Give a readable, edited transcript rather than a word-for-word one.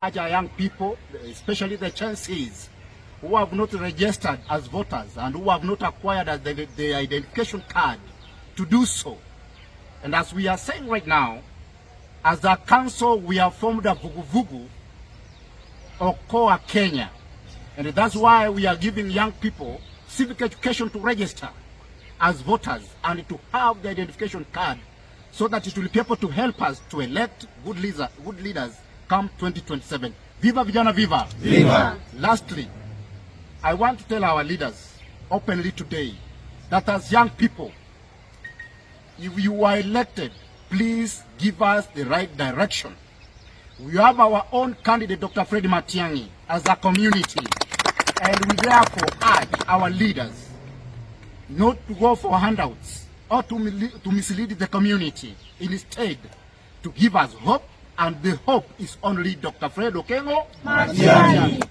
urge our young people, especially the Chensees, who have not registered as voters and who have not acquired the identification card, to do so. And as we are saying right now, as a council, we have formed a vuguvugu, Okoa Kenya. And that's why we are giving young people civic education to register as voters and to have the identification card, so that it will be able to help us to elect good leaders come 2027. Viva Vijana, viva! Viva! Lastly, I want to tell our leaders openly today that as young people, if you are elected, please give us the right direction. We have our own candidate, Dr. Matiang'i, as a community, and we therefore urge our leaders not to go for handouts or to mislead the community. Instead, to give us hope, and the hope is only Dr. Fred Okengo Matiang'i.